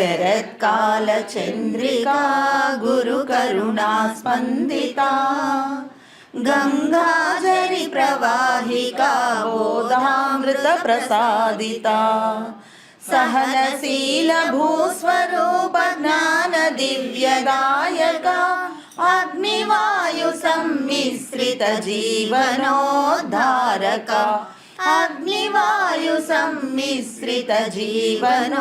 శరత్కాలచంద్రికా గురుకరుణా స్పందితా గంగాజరి ప్రవాహికా బోధామృత ప్రసాదితా సహనశీల భూస్వరూప జ్ఞాన దివ్యదాయకా అగ్నివాయు సమ్మిశ్రిత జీవనోద్ధారకా అగ్నివాయు సమ్మిశ్రిత జీవనోద్ధారకా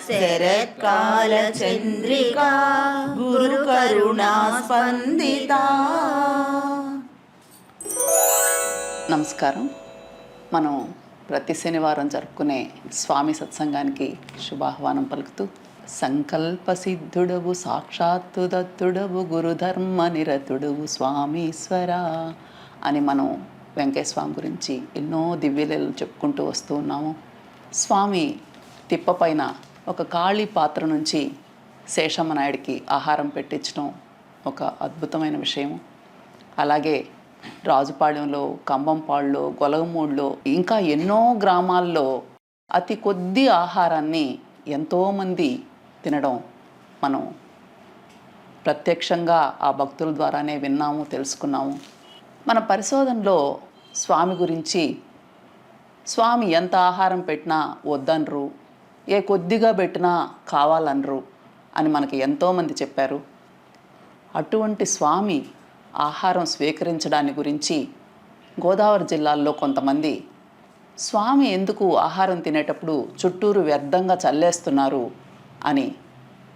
శరత్కాల చంద్రికా గురుకరుణా స్పందితా. నమస్కారం. మనం ప్రతి శనివారం జరుపుకునే స్వామి సత్సంగానికి శుభాహ్వానం పలుకుతూ, సంకల్పసిద్ధుడవు సాక్షాత్తు దత్తుడవు గురుధర్మ నిరతుడవు స్వామీశ్వర అని మనం వెంకటేశ్వర గురించి ఎన్నో దివ్యలీలలు చెప్పుకుంటూ వస్తూ ఉన్నాము. స్వామి తిప్పపైన ఒక ఖాళీ పాత్ర నుంచి శేషమ్మ నాయుడికి ఆహారం పెట్టించడం ఒక అద్భుతమైన విషయం. అలాగే రాజుపాళ్యంలో, కంబంపాడులో, గొలగమూడిలో ఇంకా ఎన్నో గ్రామాల్లో అతి కొద్ది ఆహారాన్ని ఎంతోమంది తినడం మనం ప్రత్యక్షంగా ఆ భక్తుల ద్వారానే విన్నాము, తెలుసుకున్నాము. మన పరిశోధనలో స్వామి గురించి, స్వామి ఎంత ఆహారం పెట్టినా వద్దనరు, ఏ కొద్దిగా పెట్టినా కావాలనరు అని మనకి ఎంతోమంది చెప్పారు. అటువంటి స్వామి ఆహారం స్వీకరించడాన్ని గురించి గోదావరి జిల్లాల్లో కొంతమంది స్వామి ఎందుకు ఆహారం తినేటప్పుడు చుట్టూరు వ్యర్థంగా చల్లేస్తున్నారు అని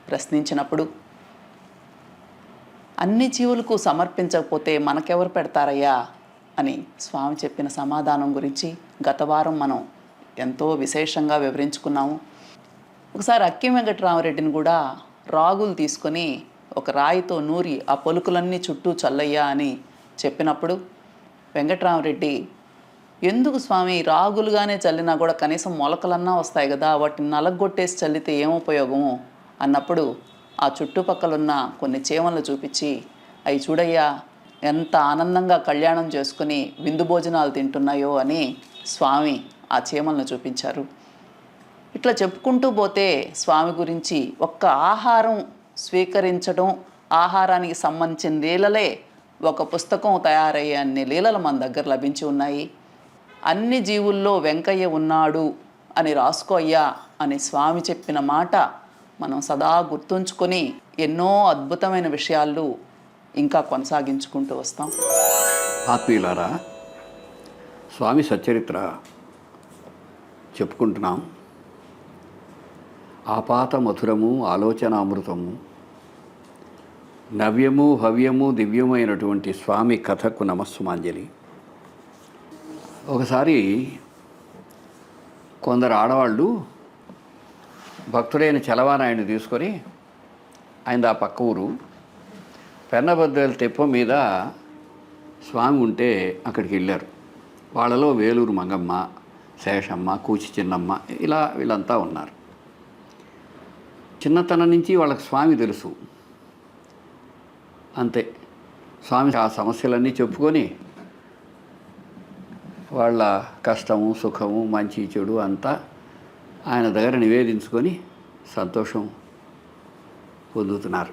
ప్రశ్నించినప్పుడు, అన్ని జీవులకు సమర్పించకపోతే మనకెవరు పెడతారయ్యా అని స్వామి చెప్పిన సమాధానం గురించి గత వారం మనం ఎంతో విశేషంగా వివరించుకున్నాము. ఒకసారి అక్కి వెంకటరామరెడ్డిని కూడా రాగులు తీసుకొని ఒక రాయితో నూరి ఆ పొలుకులన్నీ చుట్టూ చల్లయ్యా అని చెప్పినప్పుడు వెంకటరామరెడ్డి, ఎందుకు స్వామి రాగులుగానే చల్లినా కూడా కనీసం మొలకలన్నా వస్తాయి కదా, వాటిని నలగొట్టేసి చల్లితే ఏం ఉపయోగము అన్నప్పుడు ఆ చుట్టుపక్కలున్న కొన్ని చీమలను చూపించి, అవి చూడయ్యా ఎంత ఆనందంగా కళ్యాణం చేసుకుని విందు భోజనాలు తింటున్నాయో అని స్వామి ఆ చీమలను చూపించారు. ఇట్లా చెప్పుకుంటూ పోతే స్వామి గురించి ఒక్క ఆహారం స్వీకరించడం, ఆహారానికి సంబంధించిన లీలలే ఒక పుస్తకం తయారయ్యే అన్ని లీలలు మన దగ్గర లభించి ఉన్నాయి. అన్ని జీవుల్లో వెంకయ్య ఉన్నాడు అని రాసుకోయ్యా అని స్వామి చెప్పిన మాట మనం సదా గుర్తుంచుకొని ఎన్నో అద్భుతమైన విషయాలు ఇంకా కొనసాగించుకుంటూ వస్తాం. ఆత్మీయులారా, స్వామి సచ్చరిత్ర చెప్పుకుంటున్నాం. ఆపాత మధురము, ఆలోచనామృతము, నవ్యము హవ్యము దివ్యమైనటువంటి స్వామి కథకు నమస్సుమాంజలి. ఒకసారి కొందరు ఆడవాళ్ళు భక్తుడైన చలవానాయుడిని తీసుకొని ఆయన ఆ పక్క ఊరు పెన్నబద్దల తెప్ప మీద స్వామి ఉంటే అక్కడికి వెళ్ళారు. వాళ్ళలో వేలూరు మంగమ్మ, శేషమ్మ, కూచి చిన్నమ్మ ఇలా వీళ్ళంతా ఉన్నారు. చిన్నతనం నుంచి వాళ్ళకి స్వామి తెలుసు. అంతే, స్వామి ఆ సమస్యలన్నీ చెప్పుకొని వాళ్ళ కష్టము సుఖము మంచి చెడు అంతా ఆయన దగ్గర నివేదించుకొని సంతోషం పొందుతున్నారు.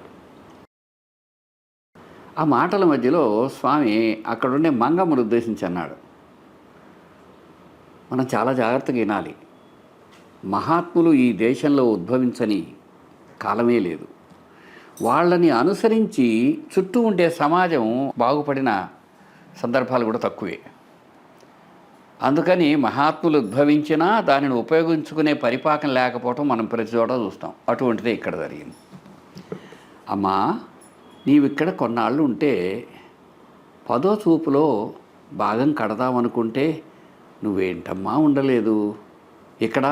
ఆ మాటల మధ్యలో స్వామి అక్కడుండే మంగమ్మను ఉద్దేశించి అన్నాడు, మనం చాలా జాగ్రత్తగా వినాలి. మహాత్ములు ఈ దేశంలో ఉద్భవించని కాలమే లేదు. వాళ్ళని అనుసరించి చుట్టూ ఉండే సమాజం బాగుపడిన సందర్భాలు కూడా తక్కువే. అందుకని మహాత్ములు ఉద్భవించినా దానిని ఉపయోగించుకునే పరిపాకం లేకపోవటం మనం ప్రతి చోట చూస్తాం. అటువంటిదే ఇక్కడ జరిగింది. అమ్మా, నీవిక్కడ కొన్నాళ్ళు ఉంటే 10వ చూపులో భాగం కడదామనుకుంటే నువ్వేంటమ్మా ఉండలేదు. ఇక్కడ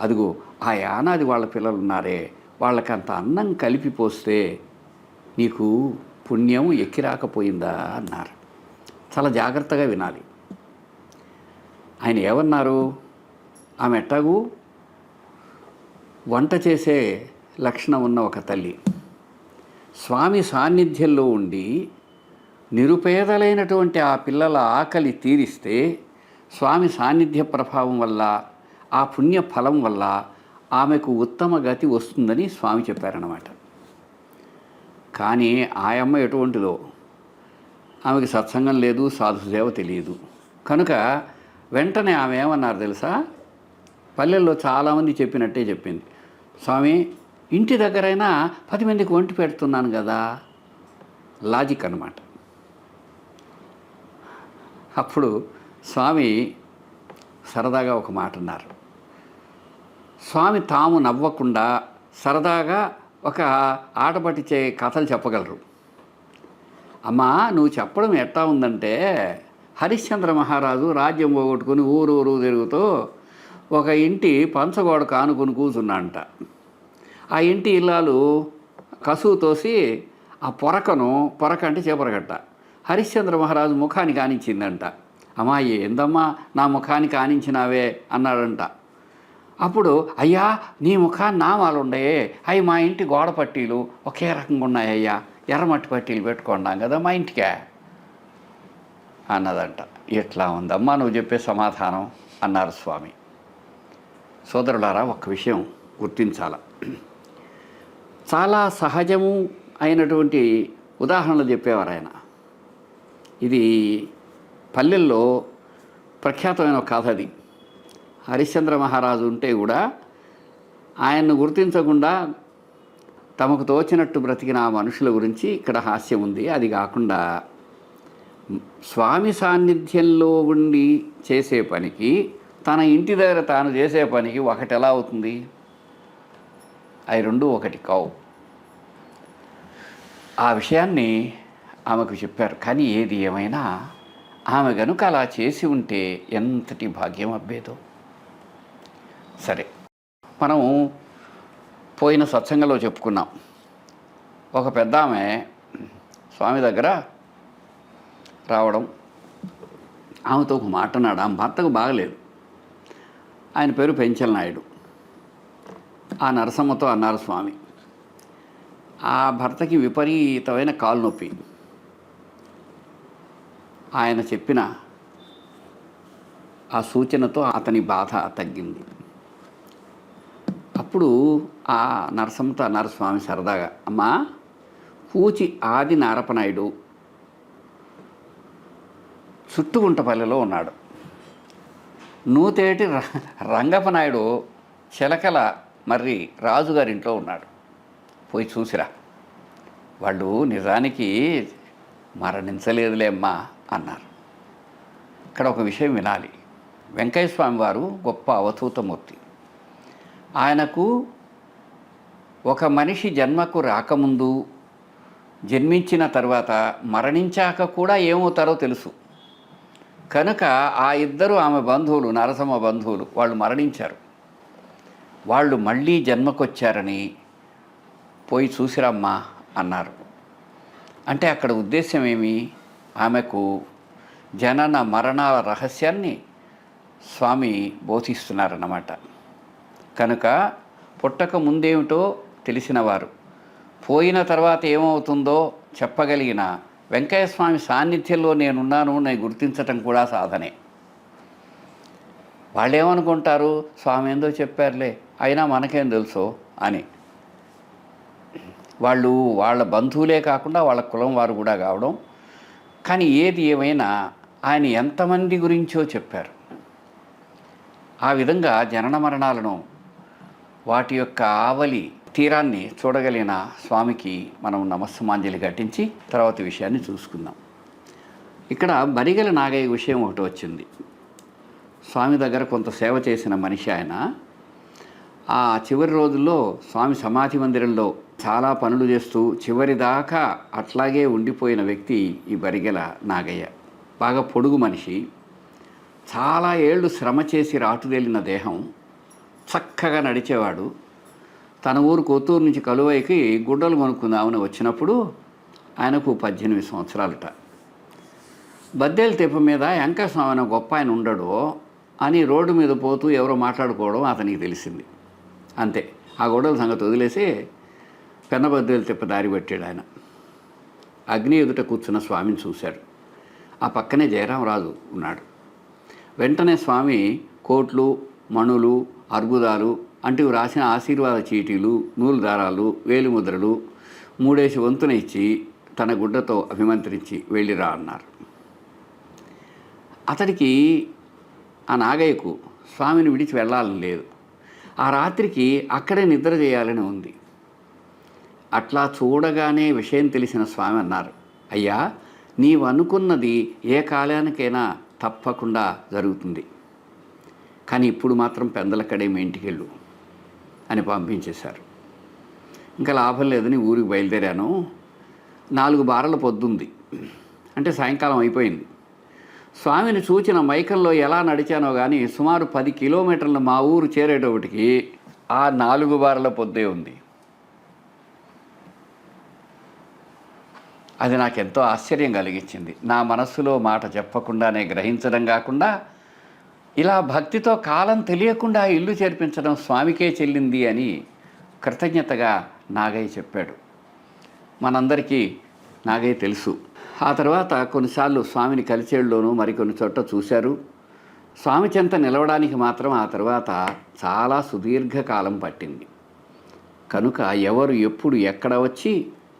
అదిగో ఆ యానాది వాళ్ళ పిల్లలు ఉన్నారే, వాళ్ళకంత అన్నం కలిపి పోస్తే నీకు పుణ్యం ఎక్కిరాకపోయిందా అన్నారు. చాలా జాగ్రత్తగా వినాలి. ఆయన ఏమన్నారు, ఆమె ఎట్టాగు వంట చేసే లక్షణం ఉన్న ఒక తల్లి స్వామి సాన్నిధ్యంలో ఉండి నిరుపేదలైనటువంటి ఆ పిల్లల ఆకలి తీరిస్తే స్వామి సాన్నిధ్య ప్రభావం వల్ల, ఆ పుణ్య ఫలం వల్ల ఆమెకు ఉత్తమ గతి వస్తుందని స్వామి చెప్పారన్నమాట. కానీ ఆ అమ్మ ఎటువంటిదో, ఆమెకి సత్సంగం లేదు, సాధుసేవ తెలియదు. కనుక వెంటనే ఆమె ఏమన్నారు తెలుసా? పల్లెల్లో చాలామంది చెప్పినట్టే చెప్పింది. స్వామి, ఇంటి దగ్గరైనా 10 మందికి వంటి పెడుతున్నాను కదా. లాజిక్ అన్నమాట. అప్పుడు స్వామి సరదాగా ఒక మాట అన్నారు. స్వామి తాము నవ్వకుండా సరదాగా ఒక ఆట పట్టించే కథలు చెప్పగలరు. అమ్మా, నువ్వు చెప్పడం ఎట్లా ఉందంటే, హరిశ్చంద్ర మహారాజు రాజ్యం పోగొట్టుకుని ఊరూరు తిరుగుతూ ఒక ఇంటి పంచగోడ కానుకొని కూర్చున్నాడంట. ఆ ఇంటి ఇల్లాలు కసువు తోసి ఆ పొరక అంటే చేపరగట్ట హరిశ్చంద్ర మహారాజు ముఖానికి ఆనించిందంట. అమ్మాయి, ఏందమ్మా నా ముఖానికి ఆనించినావే అన్నాడంట. అప్పుడు, అయ్యా నీ ముఖాన్ని నామాలు ఉన్నాయే, అవి మా ఇంటి గోడ పట్టీలు ఒకే రకంగా ఉన్నాయ్యా, ఎర్రమట్టి పట్టీలు పెట్టుకున్నాం కదా మా ఇంటికే అన్నదంట. ఎట్లా ఉందమ్మా నువ్వు చెప్పే సమాధానం అన్నారు స్వామి. సోదరులారా, ఒక్క విషయం గుర్తించాల. చాలా సహజము అయినటువంటి ఉదాహరణలు చెప్పేవారు ఆయన. ఇది పల్లెల్లో ప్రఖ్యాతమైన ఒక కథ. అది హరిశ్చంద్ర మహారాజు ఉంటే కూడా ఆయన్ను గుర్తించకుండా తమకు తోచినట్టు బ్రతికిన ఆ మనుషుల గురించి ఇక్కడ హాస్యం ఉంది. అది కాకుండా స్వామి సాన్నిధ్యంలో ఉండి చేసే పనికి, తన ఇంటి దగ్గర తాను చేసే పనికి ఒకటి ఎలా అవుతుంది? అవి రెండు ఒకటి కావు. ఆ విషయాన్ని ఆమెకు చెప్పారు. కానీ ఏది ఏమైనా ఆమె గనుక అలా చేసి ఉంటే ఎంతటి భాగ్యం అబ్బేదో. సరే, మనం పోయిన సత్సంగంలో చెప్పుకున్నాం. ఒక పెద్ద ఆమె స్వామి దగ్గర రావడం, ఆమెతో ఒక మాట అన్నాడు. ఆమె భర్తకు బాగలేదు. ఆయన పేరు పెంచల నాయుడు. ఆ నరసమ్మతో అన్నారు స్వామి, ఆ భర్తకి విపరీతమైన కాలు నొప్పి. ఆయన చెప్పిన ఆ సూచనతో అతని బాధ తగ్గింది. అప్పుడు ఆ నరసమ్మతో అన్నారు స్వామి సరదాగా, అమ్మా, పూచి ఆది నారపనాయుడు చుట్టుగుంటపల్లిలో ఉన్నాడు. నూతేటి రంగపనాయుడు చిలకల మర్రి రాజుగారింట్లో ఉన్నాడు. పోయి చూసిరా, వాళ్ళు నిజానికి మరణించలేదులే అమ్మా అన్నారు. ఇక్కడ ఒక విషయం వినాలి. వెంకయ్య స్వామి వారు గొప్ప అవధూతమూర్తి. ఆయనకు ఒక మనిషి జన్మకు రాకముందు, జన్మించిన తర్వాత, మరణించాక కూడా ఏమవుతారో తెలుసు. కనుక ఆ ఇద్దరు ఆమె బంధువులు, నరసమ్మ బంధువులు, వాళ్ళు మరణించారు. వాళ్ళు మళ్ళీ జన్మకొచ్చారని పోయి చూసిరమ్మా అన్నారు. అంటే అక్కడ ఉద్దేశం ఏమి? ఆమెకు జనన మరణాల రహస్యాన్ని స్వామి బోధిస్తున్నారన్నమాట. కనుక పుట్టక ముందేమిటో తెలిసినవారు, పోయిన తర్వాత ఏమవుతుందో చెప్పగలిగిన వెంకయ్య స్వామి సాన్నిధ్యంలో నేనున్నాను నేను గుర్తించటం కూడా సాధనే. వాళ్ళు ఏమనుకుంటారు, స్వామి ఏందో చెప్పారులే, అయినా మనకేం తెలుసో అని. వాళ్ళు వాళ్ళ బంధువులే కాకుండా వాళ్ళ కులం వారు కూడా కావడం. కానీ ఏది ఏమైనా ఆయన ఎంతమంది గురించో చెప్పారు. ఆ విధంగా జనన మరణాలను, వాటి యొక్క ఆవలి తీరాన్ని చూడగలిగిన స్వామికి మనం నమస్సమాంజలి ఘటించి తర్వాత విషయాన్ని చూసుకుందాం. ఇక్కడ బరిగెల నాగయ్య విషయం ఒకటి వచ్చింది. స్వామి దగ్గర కొంత సేవ చేసిన మనిషి ఆయన. ఆ చివరి రోజుల్లో స్వామి సమాధి మందిరంలో చాలా పనులు చేస్తూ చివరి దాకా అట్లాగే ఉండిపోయిన వ్యక్తి ఈ బరిగెల నాగయ్య. బాగా పొడుగు మనిషి, చాలా ఏళ్ళు శ్రమ చేసి రాటుదేలిన దేహం, చక్కగా నడిచేవాడు. తన ఊరు కొత్తూరు నుంచి కలువైకి గుడ్డలు కొనుక్కుందామని వచ్చినప్పుడు ఆయనకు 18 సంవత్సరాలట. బద్దేల తెప్ప మీద వెంకయ్య స్వామి అనే గొప్ప ఆయన ఉండడు అని రోడ్డు మీద పోతూ ఎవరో మాట్లాడుకోవడం అతనికి తెలిసింది. అంతే, ఆ గొడవల సంగతి వదిలేసి పెన్నబద్దేల తెప్ప దారి పెట్టాడు ఆయన. అగ్ని ఎదుట కూర్చున్న స్వామిని చూశాడు. ఆ పక్కనే జయరామరాజు ఉన్నాడు. వెంటనే స్వామి కోట్లు, మణులు, అర్బుదాలు అంటూ రాసిన ఆశీర్వాద చీటీలు, నూలు దారాలు, వేలిముద్రలు 3 వంతున ఇచ్చి తన గుడ్డతో అభిమంత్రించి వెళ్ళిరా అన్నారు. అతడికి, ఆ నాగయ్యకు స్వామిని విడిచి వెళ్ళాలని లేదు. ఆ రాత్రికి అక్కడే నిద్ర చేయాలని ఉంది. అట్లా చూడగానే విషయం తెలిసిన స్వామి అన్నారు, అయ్యా, నీవు అనుకున్నది ఏ కాలానికైనా తప్పకుండా జరుగుతుంది, కానీ ఇప్పుడు మాత్రం పెందలక్కడే మీ ఇంటికి వెళ్ళు అని పంపించేశారు. ఇంకా లాభం లేదని ఊరికి బయలుదేరాను. 4 బారల పొద్దుంది, అంటే సాయంకాలం అయిపోయింది. స్వామిని చూచిన మైకంలో ఎలా నడిచానో కానీ సుమారు 10 కిలోమీటర్లు మా ఊరు చేరేటప్పటికి ఆ 4 బారల పొద్దే ఉంది. అది నాకెంతో ఆశ్చర్యం కలిగించింది. నా మనస్సులో మాట చెప్పకుండానే గ్రహించడం కాకుండా ఇలా భక్తితో కాలం తెలియకుండా ఇల్లు చేర్పించడం స్వామికే చెల్లింది అని కృతజ్ఞతగా నాగయ్య చెప్పాడు. మనందరికీ నాగయ్య తెలుసు. ఆ తర్వాత కొన్నిసార్లు స్వామిని కలిచేళ్ళలోనూ మరికొన్ని చోట్ల చూశారు. స్వామి చెంత నిలవడానికి మాత్రం ఆ తర్వాత చాలా సుదీర్ఘకాలం పట్టింది. కనుక ఎవరు ఎప్పుడు ఎక్కడ వచ్చి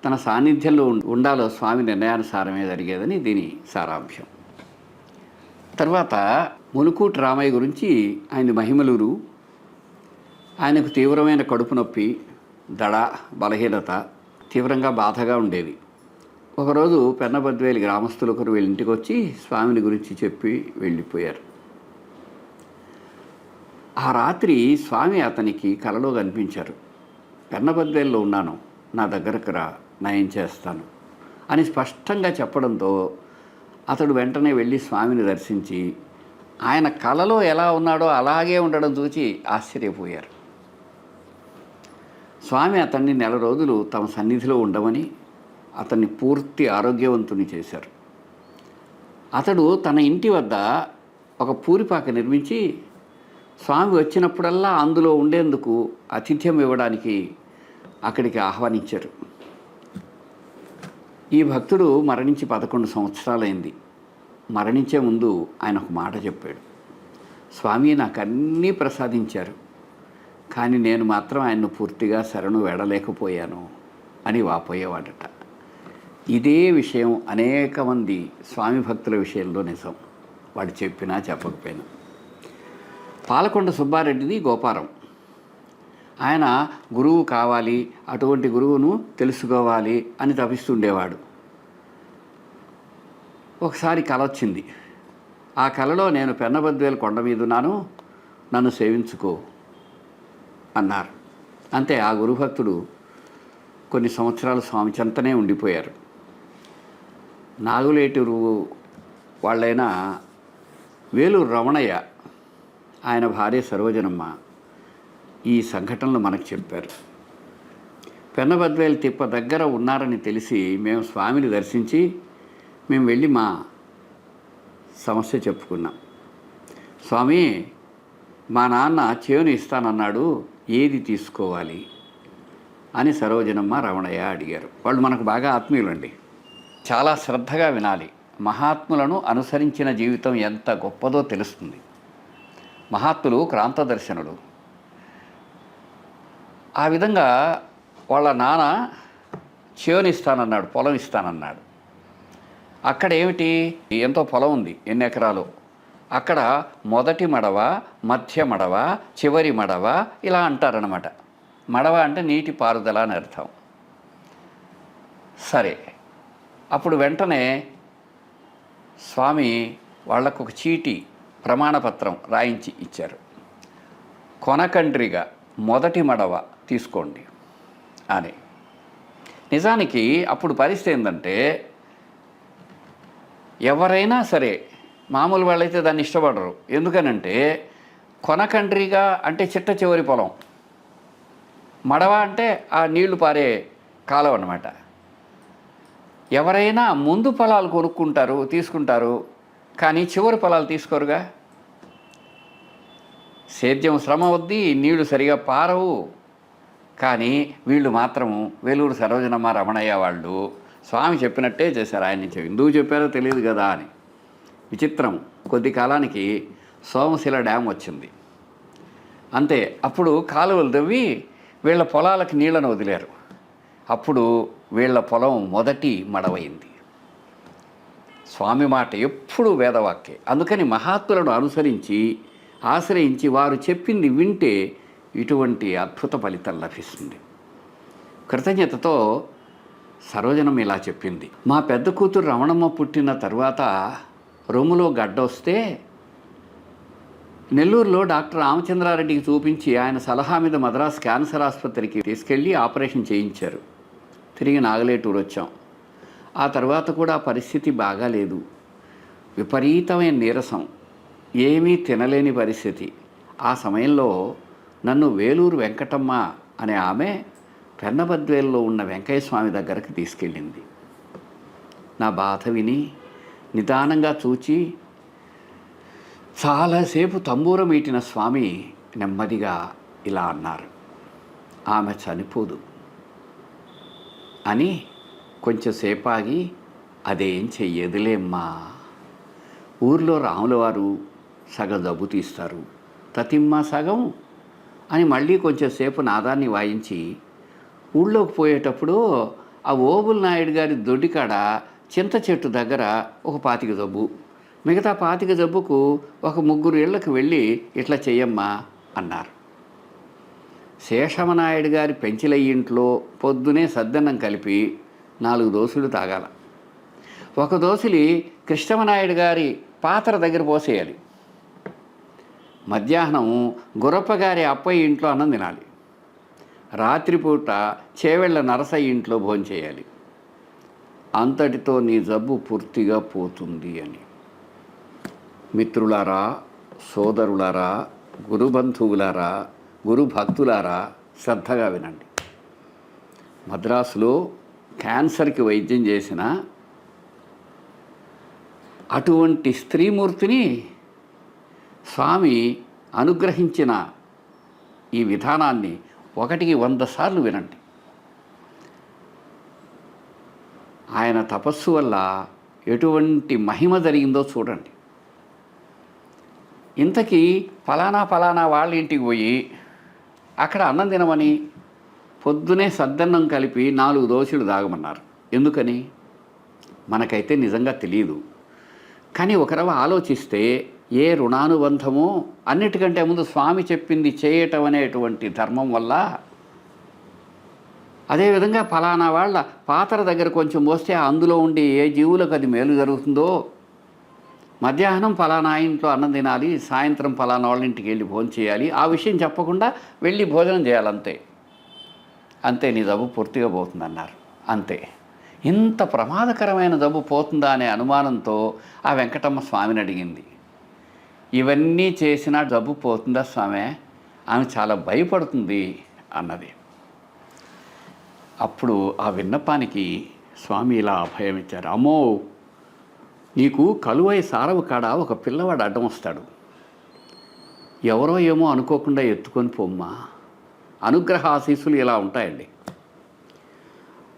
తన సాన్నిధ్యంలో ఉండాలో స్వామి నిర్ణయానుసారమే జరిగేదని దీని సారాంశం. తర్వాత మునుకూటి రామయ్య గురించి, ఆయన మహిమలూరు. ఆయనకు తీవ్రమైన కడుపు నొప్పి, దడ, బలహీనత తీవ్రంగా బాధగా ఉండేది. ఒకరోజు పెన్నబద్వేలి గ్రామస్తులు ఒకరు వీళ్ళ ఇంటికి వచ్చి స్వామిని గురించి చెప్పి వెళ్ళిపోయారు. ఆ రాత్రి స్వామి అతనికి కలలో కనిపించారు. పెన్నబద్వేల్లో ఉన్నాను, నా దగ్గరకు రా, నయం చేస్తాను అని స్పష్టంగా చెప్పడంతో అతడు వెంటనే వెళ్ళి స్వామిని దర్శించి ఆయన కలలో ఎలా ఉన్నాడో అలాగే ఉండడం చూసి ఆశ్చర్యపోయారు. స్వామి అతన్ని 4 రోజులు తమ సన్నిధిలో ఉండమని అతన్ని పూర్తి ఆరోగ్యవంతుని చేశారు. అతడు తన ఇంటి వద్ద ఒక పూరిపాక నిర్మించి స్వామి వచ్చినప్పుడల్లా అందులో ఉండేందుకు ఆతిథ్యం ఇవ్వడానికి అక్కడికి ఆహ్వానించారు. ఈ భక్తుడు మరణించి 11 సంవత్సరాలైంది. మరణించే ముందు ఆయన ఒక మాట చెప్పాడు, స్వామి నాకు అన్నీ ప్రసాదించారు, కానీ నేను మాత్రం ఆయన్ను పూర్తిగా శరణు వేడలేకపోయాను అని వాపోయేవాడట. ఇదే విషయం అనేక మంది స్వామి భక్తుల విషయంలో నిజం, వాడు చెప్పినా చెప్పకపోయినా. పాలకొండ సుబ్బారెడ్డిది గోపారం. ఆయన గురువు కావాలి, అటువంటి గురువును తెలుసుకోవాలి అని తపిస్తుండేవాడు. ఒకసారి కల వచ్చింది. ఆ కలలో నేను పెన్నబద్వేలు కొండ మీద ఉన్నాను, నన్ను సేవించుకో అన్నారు. అంతే, ఆ గురుభక్తుడు కొన్ని సంవత్సరాలు స్వామి చెంతనే ఉండిపోయారు. నాగులేటూరు వాళ్ళైన వేలూరు రమణయ్య, ఆయన భార్య సరోజనమ్మ ఈ సంఘటనలు మనకు చెప్పారు. పెన్నబద్వేలు తిప్ప దగ్గర ఉన్నారని తెలిసి మేము స్వామిని దర్శించి మేము వెళ్ళి మా సమస్య చెప్పుకున్నాం. స్వామి, మా నాన్న చేను ఇస్తానన్నాడు, ఏది తీసుకోవాలి అని సరోజనమ్మ, రమణయ్య అడిగారు. వాళ్ళు మనకు బాగా ఆత్మీయులండి. చాలా శ్రద్ధగా వినాలి. మహాత్ములను అనుసరించిన జీవితం ఎంత గొప్పదో తెలుస్తుంది. మహాత్ములు క్రాంతదర్శనులు. ఆ విధంగా వాళ్ళ నాన్న చేను ఇస్తానన్నాడు, పొలం ఇస్తానన్నాడు. అక్కడ ఏమిటి, ఎంతో పొలం ఉంది, ఎన్ని ఎకరాలు. అక్కడ మొదటి మడవ, మధ్య మడవ, చివరి మడవ ఇలా అంటారనమాట. మడవ అంటే నీటి పారుదల అని అర్థం. సరే, అప్పుడు వెంటనే స్వామి వాళ్ళకు ఒక చీటీ, ప్రమాణపత్రం రాయించి ఇచ్చారు. కొనకండ్రిగా మొదటి మడవ తీసుకోండి అని. నిజానికి అప్పుడు పరిస్థితి ఏంటంటే, ఎవరైనా సరే మామూలు వాళ్ళైతే దాన్ని ఇష్టపడరు. ఎందుకనంటే కొనకండ్రిగా అంటే చిట్ట చివరి పొలం, మడవ అంటే ఆ నీళ్లు పారే కాలం అన్నమాట. ఎవరైనా ముందు పొలాలు కొనుక్కుంటారు, తీసుకుంటారు, కానీ చివరి పొలాలు తీసుకోరుగా. సేద్యం శ్రమ వద్ది, నీళ్లు సరిగా పారవు. కానీ వీళ్ళు మాత్రము వేలూరు సరోజనమ్మ, రమణయ్య వాళ్ళు స్వామి చెప్పినట్టే చేశారు. ఆయన నుంచి ఎందుకు చెప్పారో తెలియదు కదా అని. విచిత్రం, కొద్ది కాలానికి సోమశిల డ్యామ్ వచ్చింది. అంతే. అప్పుడు కాలువలు తవ్వి వీళ్ళ పొలాలకు నీళ్లను వదిలారు. అప్పుడు వీళ్ళ పొలం మొదటి మడవైంది. స్వామి మాట ఎప్పుడూ వేదవాక్యే. అందుకని మహాత్ములను అనుసరించి ఆశ్రయించి వారు చెప్పింది వింటే ఇటువంటి అద్భుత ఫలితం లభిస్తుంది. కృతజ్ఞతతో సరోజనం ఇలా చెప్పింది. మా పెద్ద కూతురు రమణమ్మ పుట్టిన తర్వాత రొమ్ములో గడ్డ వస్తే నెల్లూరులో డాక్టర్ రామచంద్రారెడ్డికి చూపించి ఆయన సలహా మీద మద్రాసు క్యాన్సర్ ఆసుపత్రికి తీసుకెళ్ళి ఆపరేషన్ చేయించారు. తిరిగి నాగలేటూరు వచ్చాం. ఆ తర్వాత కూడా పరిస్థితి బాగాలేదు. విపరీతమైన నీరసం, ఏమీ తినలేని పరిస్థితి. ఆ సమయంలో నన్ను వేలూరు వెంకటమ్మ అనే ఆమె పెన్నబద్వేల్లో ఉన్న వెంకయ్య స్వామి దగ్గరకు తీసుకెళ్ళింది. నా బాధ విని నిదానంగా చూచి చాలాసేపు తంబూరం ఈటిన స్వామి నెమ్మదిగా ఇలా అన్నారు, ఆమె చనిపోదు అని. కొంచెంసేపు ఆగి, అదేం చెయ్యదులేమ్మా, ఊర్లో రాముల వారు సగం జబ్బు తీస్తారు, తతిమ్మ సగం అని మళ్ళీ కొంచెంసేపు నాదాన్ని వాయించి ఊళ్ళోకి పోయేటప్పుడు ఆ ఓబుల్ నాయుడు గారి దొడ్డికాడ చింత చెట్టు దగ్గర ఒక 25 జబ్బు, మిగతా 25 జబ్బుకు ఒక 3 ఇళ్లకు వెళ్ళి ఇట్లా చెయ్యమ్మా అన్నారు. శేషమనాయుడు గారి పెంచిలయ్య ఇంట్లో పొద్దునే సద్దన్నం కలిపి 4 దోసులు తాగాల. ఒక దోసిలి కృష్ణమనాయుడు గారి పాత్ర దగ్గర పోసేయాలి. మధ్యాహ్నం గురప్ప గారి అప్పయ్య ఇంట్లో అన్నం తినాలి. రాత్రిపూట చేవెళ్ళ నరసయ్య ఇంట్లో భోంచేయాలి. అంతటితో నీ జబ్బు పూర్తిగా పోతుంది అని. మిత్రులారా, సోదరులారా, గురుబంధువులారా, గురు భక్తులారా, శ్రద్ధగా వినండి. మద్రాసులో క్యాన్సర్కి వైద్యం చేసిన అటువంటి స్త్రీమూర్తిని స్వామి అనుగ్రహించిన ఈ విధానాన్ని 100 సార్లు వినండి. ఆయన తపస్సు వల్ల ఎటువంటి మహిమ జరిగిందో చూడండి. ఇంతకీ ఫలానా వాళ్ళ ఇంటికి పోయి అక్కడ అన్నం తినమని పొద్దునే సద్దన్నం కలిపి 4 దోశలు తాగమన్నారు. ఎందుకని మనకైతే నిజంగా తెలియదు. కానీ ఒకరవ ఆలోచిస్తే ఏ రుణానుబంధమో అన్నిటికంటే ముందు స్వామి చెప్పింది చేయటం అనేటువంటి ధర్మం వల్ల, అదేవిధంగా ఫలానా వాళ్ళ పాత్ర దగ్గర కొంచెం పోస్తే అందులో ఉండి ఏ జీవులకు అది మేలు జరుగుతుందో, మధ్యాహ్నం ఫలానా ఇంట్లో అన్నం తినాలి, సాయంత్రం ఫలానా వాళ్ళ ఇంటికి వెళ్ళి భోజనం చేయాలి, ఆ విషయం చెప్పకుండా వెళ్ళి భోజనం చేయాలంతే. అంతే నీ జబ్బు పూర్తిగా పోతుందన్నారు. అంతే. ఇంత ప్రమాదకరమైన జబ్బు పోతుందా అనే అనుమానంతో ఆ వెంకటమ్మ స్వామిని అడిగింది. ఇవన్నీ చేసినా జబ్బు పోతుందా స్వామి? ఆమె చాలా భయపడుతుంది అన్నది. అప్పుడు ఆ విన్నపానికి స్వామి ఇలా అభయం ఇచ్చారు. అమ్మో, నీకు కలువై సారవు కాడ ఒక పిల్లవాడు అడ్డం వస్తాడు, ఎవరో ఏమో అనుకోకుండా ఎత్తుకొని పోమ్మా. అనుగ్రహ ఆశీస్సులు ఇలా ఉంటాయండి.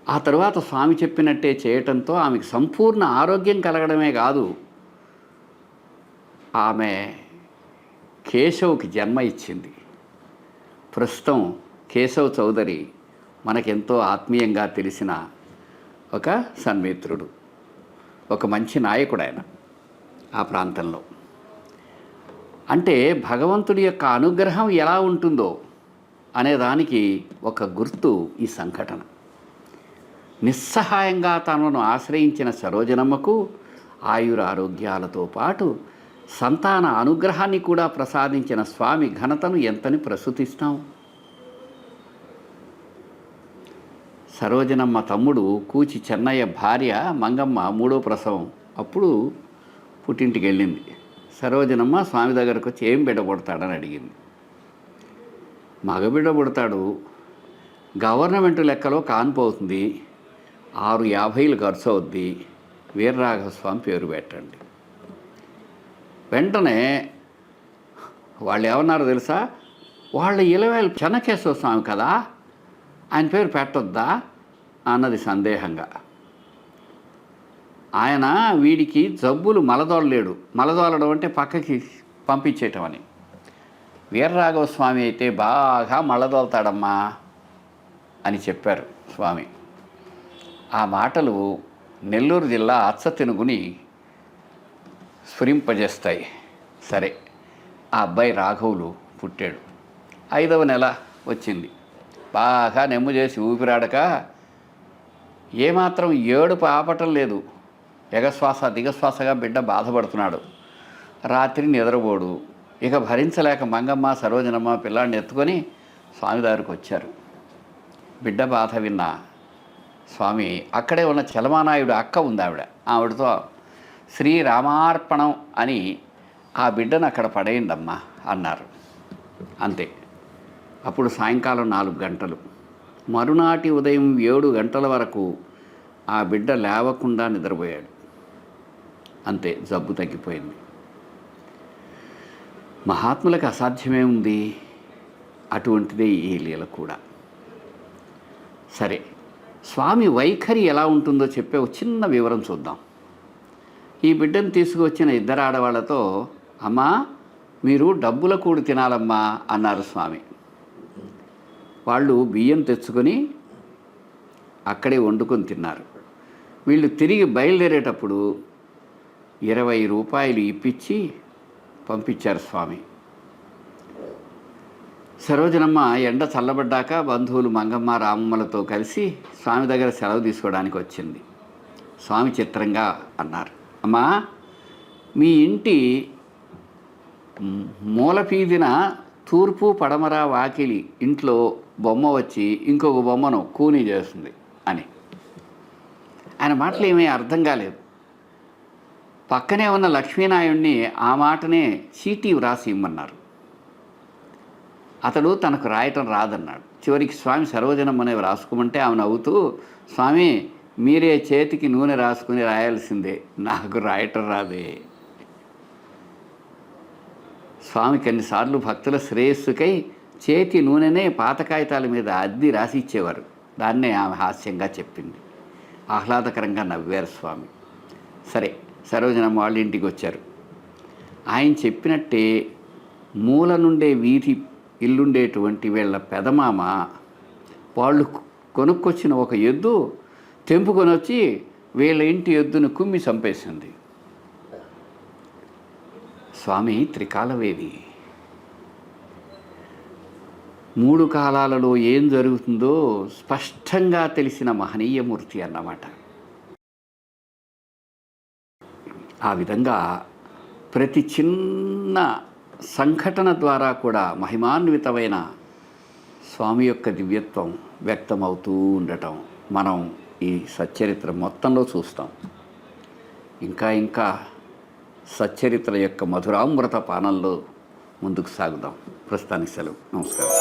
ఆ తర్వాత స్వామి చెప్పినట్టే చేయటంతో ఆమెకు సంపూర్ణ ఆరోగ్యం కలగడమే కాదు, ఆమె కేశవ్కి జన్మ ఇచ్చింది. ప్రస్తుతం కేశవ్ చౌదరి మనకెంతో ఆత్మీయంగా తెలిసిన ఒక సన్మిత్రుడు, ఒక మంచి నాయకుడు ఆయన ఆ ప్రాంతంలో. అంటే భగవంతుడి యొక్క అనుగ్రహం ఎలా ఉంటుందో అనేదానికి ఒక గుర్తు ఈ సంఘటన. నిస్సహాయంగా తనను ఆశ్రయించిన సరోజనమ్మకు ఆయురారోగ్యాలతో పాటు సంతాన అనుగ్రహాన్ని కూడా ప్రసాదించిన స్వామి ఘనతను ఎంతని ప్రస్తుతిస్తాం. సరోజనమ్మ తమ్ముడు కూచి చెన్నయ్య భార్య మంగమ్మ 3వ ప్రసవం అప్పుడు పుట్టింటికి వెళ్ళింది. సరోజనమ్మ స్వామి దగ్గరకు వచ్చి ఏం బిడ్డ పుడతాడని అడిగింది. మగబిడ్డ పుడతాడు, గవర్నమెంట్ లెక్కలో కాన్పోతుంది, 650 ఖర్చు అవుద్ది, వీరరాఘవస్వామి పేరు పెట్టండి. వెంటనే వాళ్ళు ఏమన్నారో తెలుసా? వాళ్ళ ఇలవేలు చెన్నకేశవ స్వామి కదా, ఆయన పేరు పెట్టొద్దా అన్నది సందేహంగా. ఆయన వీడికి జబ్బులు మలదోలలేడు, మలదోలడం అంటే పక్కకి పంపించేయటం అని. వీరరాఘవ స్వామి అయితే బాగా మళ్ళదోలుతాడమ్మా అని చెప్పారు స్వామి. ఆ మాటలు నెల్లూరు జిల్లా అచ్చతెనుగుని స్ఫురింపజేస్తాయి. సరే, ఆ అబ్బాయి రాఘవులు పుట్టాడు. 5వ నెల వచ్చింది. బాగా నెమ్ము చేసి ఊపిరాడక ఏమాత్రం ఏడుపు ఆపటం లేదు. ఎగశ్వాస దిగశ్వాసగా బిడ్డ బాధపడుతున్నాడు. రాత్రి నిద్రపోడు. ఇక భరించలేక మంగమ్మ సరోజనమ్మ పిల్లాడిని ఎత్తుకొని స్వామి దగ్గరికి వచ్చారు. బిడ్డ బాధ విన్న స్వామి అక్కడే ఉన్న చలమానాయుడు అక్క ఉంది, ఆవిడతో శ్రీరామార్పణం అని ఆ బిడ్డను అక్కడ పడేయండమ్మా అన్నారు. అంతే. అప్పుడు సాయంకాలం 4 గంటలు. మరునాటి ఉదయం 7 గంటల వరకు ఆ బిడ్డ లేవకుండా నిద్రపోయాడు. అంతే, జబ్బు తగ్గిపోయింది. మహాత్ములకు అసాధ్యమే ఉంది. అటువంటిదే ఈ లీల కూడా. సరే, స్వామి వైఖరి ఎలా ఉంటుందో చెప్పే ఒక చిన్న వివరం చూద్దాం. ఈ బిడ్డను తీసుకువచ్చిన 2 ఆడవాళ్లతో, అమ్మా మీరు డబ్బుల కూడి తినాలమ్మా అన్నారు స్వామి. వాళ్ళు బియ్యం తెచ్చుకొని అక్కడే వండుకొని తిన్నారు. వీళ్ళు తిరిగి బయలుదేరేటప్పుడు 20 రూపాయలు ఇప్పించి పంపించారు స్వామి. సరోజనమ్మ ఎండ చల్లబడ్డాక బంధువులు మంగమ్మ రామమ్మలతో కలిసి స్వామి దగ్గర సెలవు తీసుకోవడానికి వచ్చింది. స్వామి చిత్రంగా అన్నారు, అమ్మా మీ ఇంటి మూలపీదిన తూర్పు పడమర వాకిలి ఇంట్లో బొమ్మ వచ్చి ఇంకొక బొమ్మను కూనీ చేస్తుంది అని. ఆయన మాటలు ఏమీ అర్థం కాలేదు. పక్కనే ఉన్న లక్ష్మీనాయుడిని ఆ మాటనే చీటీ వ్రాసి ఇమ్మన్నారు. అతడు తనకు రాయటం రాదన్నాడు. చివరికి స్వామి సరోజనమ్మనే రాసుకోమంటే ఆమె నవ్వుతూ, స్వామి మీరే చేతికి నూనె రాసుకుని రాయాల్సిందే, నాకు రాయటం రాదే. స్వామికి అన్నిసార్లు భక్తుల శ్రేయస్సుకై చేతి నూనెనే పాత కాగితాల మీద అద్ది రాసి ఇచ్చేవారు. దాన్నే ఆమె హాస్యంగా చెప్పింది. ఆహ్లాదకరంగా నవ్వారు స్వామి. సరే, సరోజనమ్మ వాళ్ళ ఇంటికి వచ్చారు. ఆయన చెప్పినట్టే మూల నుండే వీధి ఇల్లుండేటువంటి వీళ్ళ పెదమామ వాళ్ళు కొనుక్కొచ్చిన ఒక ఎద్దు తెంపుకొని వచ్చి వీళ్ళ ఇంటి ఎద్దును కుమ్మి చంపేసింది. స్వామి త్రికాలవేది. 3 కాలాలలో ఏం జరుగుతుందో స్పష్టంగా తెలిసిన మహనీయమూర్తి అన్నమాట. ఆ విధంగా ప్రతి చిన్న సంఘటన ద్వారా కూడా మహిమాన్వితమైన స్వామి యొక్క దివ్యత్వం వ్యక్తమవుతూ ఉండటం మనం ఈ సచ్చరిత్ర మొత్తంలో చూస్తాం. ఇంకా ఇంకా సచ్చరిత్ర యొక్క మధురామృత పానంలో ముందుకు సాగుదాం. ప్రస్తుతానికి సెలవు. నమస్కారం.